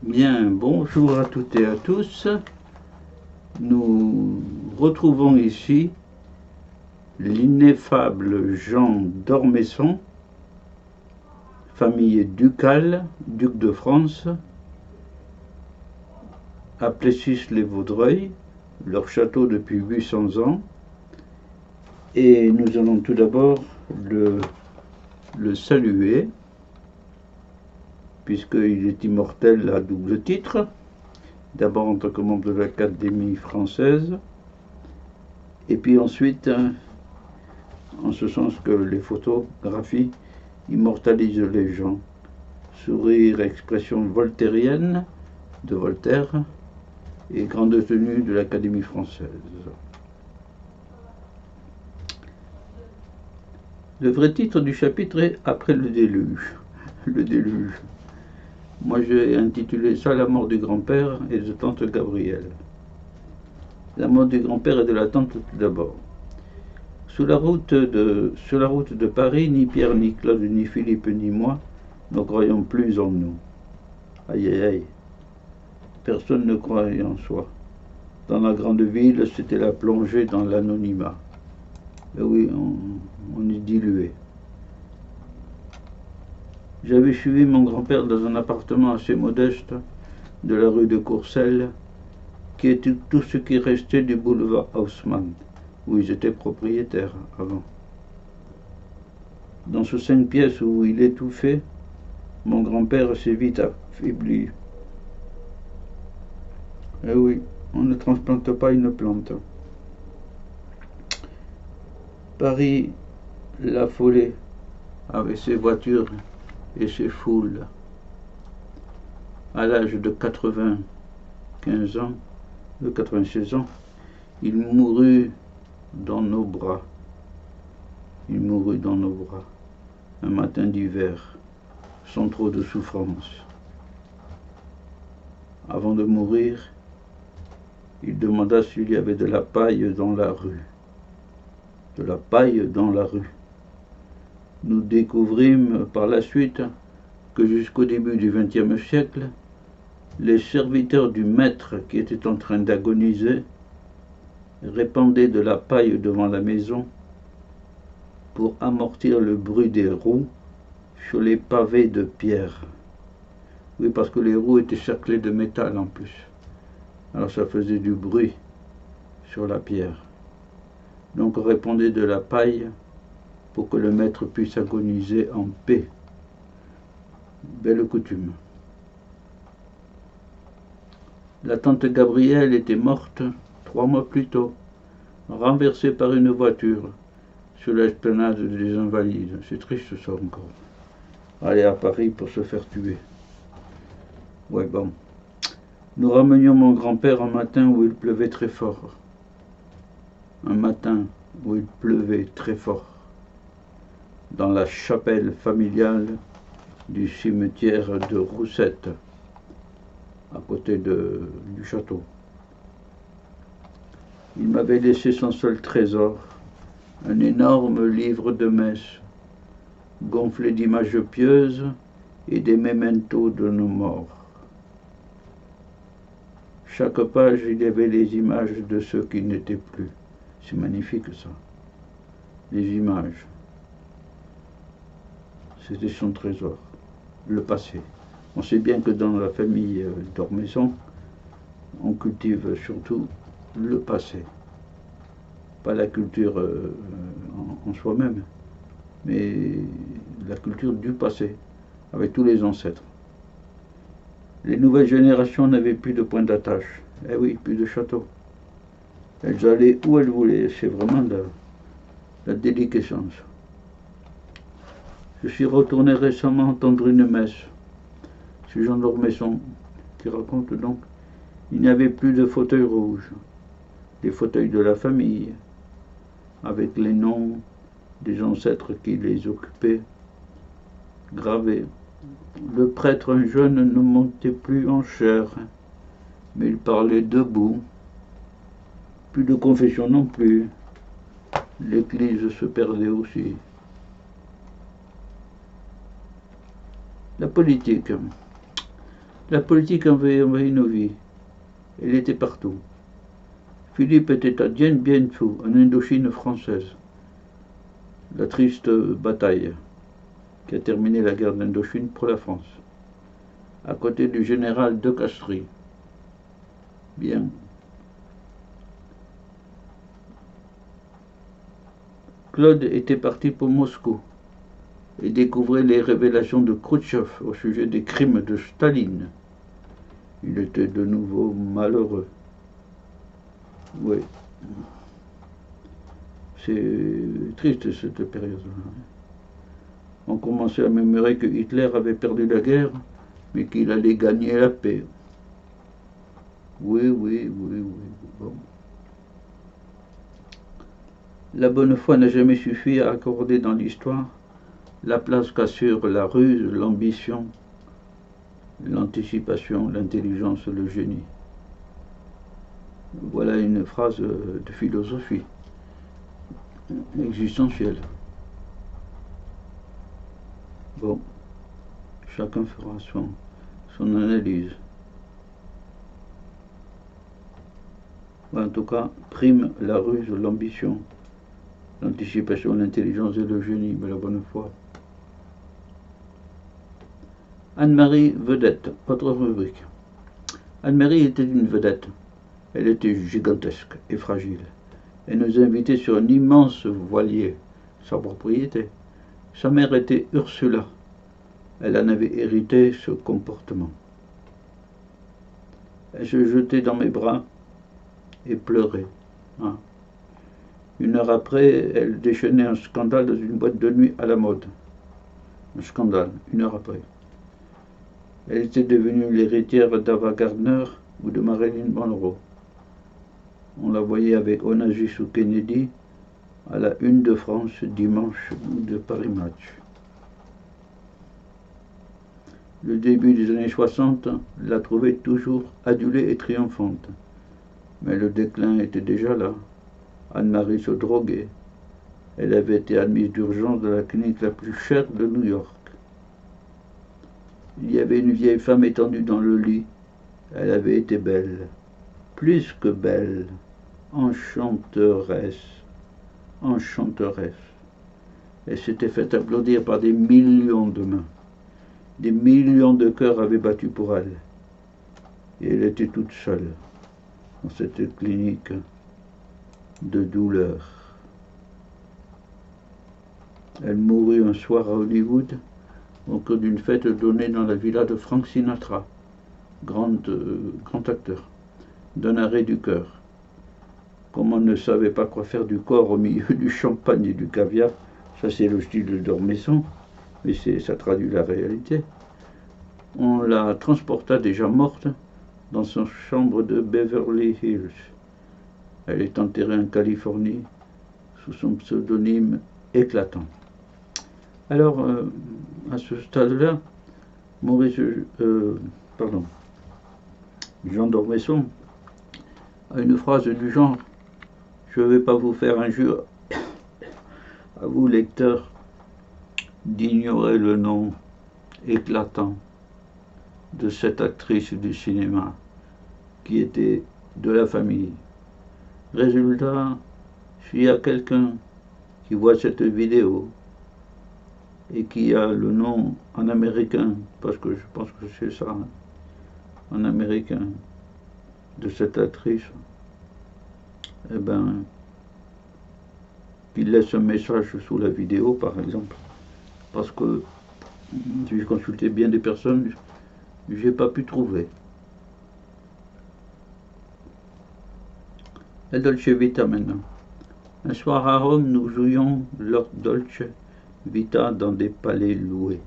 Bien, bonjour à toutes et à tous. Nous retrouvons ici l'ineffable Jean d'Ormesson, famille ducale, duc de France, à Plessis-les-Vaudreuil, leur château depuis 800 ans. Et nous allons tout d'abord le saluer, puisqu'il est immortel à double titre. D'abord en tant que membre de l'Académie française, et puis ensuite, en ce sens que les photographies immortalisent les gens. Sourire, expression voltairienne de Voltaire, et grande tenue de l'Académie française. Le vrai titre du chapitre est « Après le déluge ». Le déluge. Moi, j'ai intitulé ça « La mort du grand-père et de tante Gabrielle ». La mort du grand-père et de la tante tout d'abord. Sur la route de Paris, ni Pierre, ni Claude, ni Philippe, ni moi ne croyons plus en nous. Aïe aïe aïe. Personne ne croyait en soi. Dans la grande ville, c'était la plongée dans l'anonymat. Et oui, on est dilué. J'avais suivi mon grand-père dans un appartement assez modeste de la rue de Courcelles, qui était tout ce qui restait du boulevard Haussmann, où ils étaient propriétaires avant. Dans ce 5 pièces où il étouffait, mon grand-père s'est vite affaibli. Eh oui, on ne transplante pas une plante. Paris l'affolait avec ses voitures et ses foules. À l'âge de 95 ans, de 96 ans, il mourut dans nos bras. Il mourut dans nos bras, un matin d'hiver, sans trop de souffrance. Avant de mourir, il demanda s'il y avait de la paille dans la rue. De la paille dans la rue. Nous découvrîmes par la suite que jusqu'au début du XXe siècle, les serviteurs du maître qui était en train d'agoniser répandaient de la paille devant la maison pour amortir le bruit des roues sur les pavés de pierre. Oui, parce que les roues étaient cerclées de métal en plus. Alors ça faisait du bruit sur la pierre. Donc on répandait de la paille pour que le maître puisse agoniser en paix. Belle coutume. La tante Gabrielle était morte 3 mois plus tôt, renversée par une voiture sur l'esplanade des Invalides. C'est triste ça encore. Aller à Paris pour se faire tuer. Ouais bon. Nous ramenions mon grand-père un matin où il pleuvait très fort. Un matin où il pleuvait très fort. Dans la chapelle familiale du cimetière de Roussette, à côté du château. Il m'avait laissé son seul trésor, un énorme livre de messe, gonflé d'images pieuses et des mémentos de nos morts. Chaque page, il y avait les images de ceux qui n'étaient plus. C'est magnifique ça. Les images. C'était son trésor, le passé. On sait bien que dans la famille d'Ormesson, on cultive surtout le passé. Pas la culture en soi-même, mais la culture du passé, avec tous les ancêtres. Les nouvelles générations n'avaient plus de point d'attache. Eh oui, plus de château. Elles allaient où elles voulaient. C'est vraiment la déliquescence. Je suis retourné récemment entendre une messe. C'est Jean d'Ormesson qui raconte donc. Il n'y avait plus de fauteuils rouges, des fauteuils de la famille, avec les noms des ancêtres qui les occupaient, gravés. Le prêtre, un jeune, ne montait plus en chair, mais il parlait debout. Plus de confession non plus. L'église se perdait aussi. La politique. La politique envahit nos vies. Elle était partout. Philippe était à Dien Bien Phu, en Indochine française. La triste bataille qui a terminé la guerre d'Indochine pour la France. À côté du général de Castries. Bien. Claude était parti pour Moscou et découvrait les révélations de Khrouchtchev au sujet des crimes de Staline. Il était de nouveau malheureux. Oui. C'est triste cette période-là. On commençait à murmurer que Hitler avait perdu la guerre, mais qu'il allait gagner la paix. Oui. Bon. La bonne foi n'a jamais suffi à accorder dans l'histoire la place qu'assurent la ruse, l'ambition, l'anticipation, l'intelligence, le génie. Voilà une phrase de philosophie existentielle. Bon, chacun fera son analyse. En tout cas, prime la ruse, l'ambition, l'anticipation, l'intelligence et le génie, mais la bonne foi. Anne-Marie Vedette, autre rubrique. Anne-Marie était une vedette. Elle était gigantesque et fragile. Elle nous invitait sur un immense voilier, sa propriété. Sa mère était Ursula. Elle en avait hérité ce comportement. Elle se jetait dans mes bras et pleurait. Hein. Une heure après, elle déchaînait un scandale dans une boîte de nuit à la mode. Un scandale, une heure après. Elle était devenue l'héritière d'Ava Gardner ou de Marilyn Monroe. On la voyait avec Onassis ou Kennedy à la une de France dimanche ou de Paris Match. Le début des années 60 la trouvait toujours adulée et triomphante. Mais le déclin était déjà là. Anne-Marie se droguait. Elle avait été admise d'urgence dans la clinique la plus chère de New York. Il y avait une vieille femme étendue dans le lit. Elle avait été belle, plus que belle, enchanteresse. Elle s'était fait applaudir par des millions de mains. Des millions de cœurs avaient battu pour elle. Et elle était toute seule dans cette clinique de douleur. Elle mourut un soir à Hollywood au cours d'une fête donnée dans la villa de Frank Sinatra, grand acteur, d'un arrêt du cœur. Comme on ne savait pas quoi faire du corps au milieu du champagne et du caviar, ça c'est le style de Dormesson, mais ça traduit la réalité. On la transporta déjà morte dans son chambre de Beverly Hills. Elle est enterrée en Californie sous son pseudonyme éclatant. Alors, à ce stade-là, Jean d'Ormesson a une phrase du genre « Je ne vais pas vous faire injure à vous, lecteurs, d'ignorer le nom éclatant de cette actrice du cinéma qui était de la famille. » Résultat, s'il y a quelqu'un qui voit cette vidéo et qui a le nom en américain, parce que je pense que c'est ça, en américain, de cette actrice, eh bien, qu'il laisse un message sous la vidéo, par exemple, parce que j'ai consulté bien des personnes, je n'ai pas pu trouver. La Dolce Vita maintenant. Un soir à Rome, nous jouions Lord Dolce Vita dans des palais loués.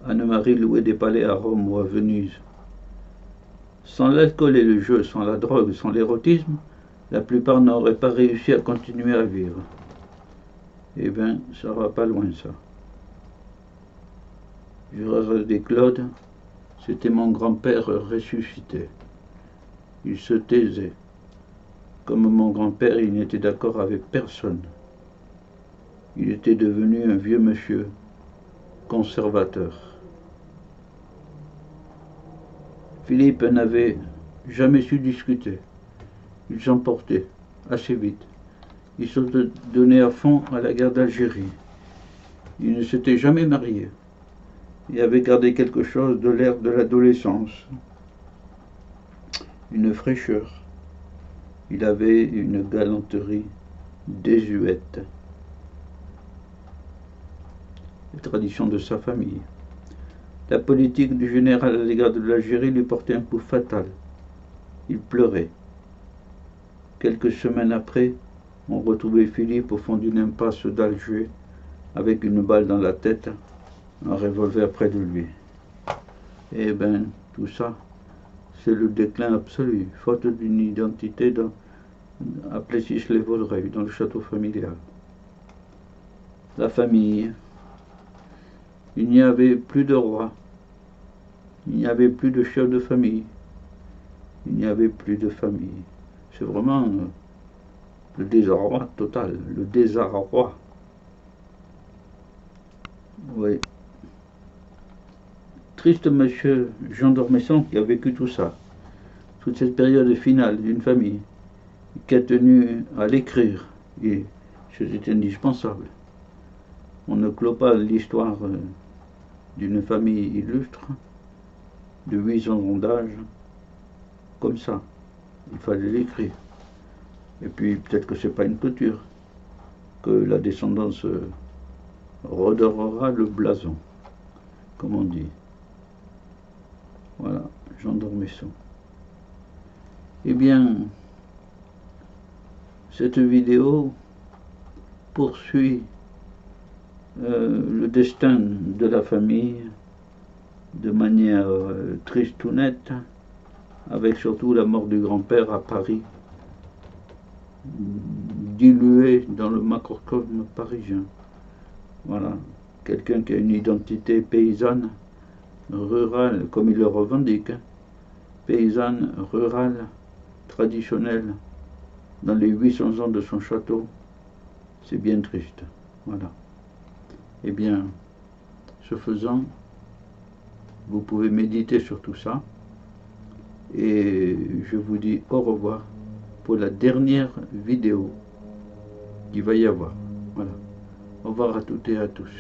Anne-Marie louait des palais à Rome ou à Venise. Sans l'alcool et le jeu, sans la drogue, sans l'érotisme, la plupart n'auraient pas réussi à continuer à vivre. Eh bien, ça va pas loin ça. Gérard Desclaudes, c'était mon grand-père ressuscité. Il se taisait. Comme mon grand-père, il n'était d'accord avec personne. Il était devenu un vieux monsieur, conservateur. Philippe n'avait jamais su discuter. Il s'emportait assez vite. Il se donnait à fond à la guerre d'Algérie. Il ne s'était jamais marié. Il avait gardé quelque chose de l'air de l'adolescence, une fraîcheur. Il avait une galanterie désuète. Les traditions de sa famille. La politique du général à l'égard de l'Algérie lui portait un coup fatal. Il pleurait. Quelques semaines après, on retrouvait Philippe au fond d'une impasse d'Alger, avec une balle dans la tête, un revolver près de lui. Eh bien, tout ça, c'est le déclin absolu, faute d'une identité à Plessis-les-Vaudreuil, dans le château familial. La famille. Il n'y avait plus de roi. Il n'y avait plus de chef de famille. Il n'y avait plus de famille. C'est vraiment le désarroi total, le désarroi. Oui. Triste monsieur Jean d'Ormesson qui a vécu tout ça, toute cette période finale d'une famille, qui a tenu à l'écrire, et c'était indispensable. On ne clôt pas l'histoire d'une famille illustre, de 800 ans d'âge, comme ça. Il fallait l'écrire. Et puis peut-être que c'est pas une clôture, que la descendance redorera le blason, comme on dit. Voilà, Jean d'Ormesson. Eh bien, cette vidéo poursuit le destin de la famille de manière triste ou nette, avec surtout la mort du grand-père à Paris, dilué dans le macrocosme parisien. Voilà, quelqu'un qui a une identité paysanne, rurale, comme il le revendique, paysanne, rurale, traditionnelle, dans les 800 ans de son château, c'est bien triste. Voilà. Eh bien, ce faisant, vous pouvez méditer sur tout ça, et je vous dis au revoir pour la dernière vidéo qu'il va y avoir. Voilà. Au revoir à toutes et à tous.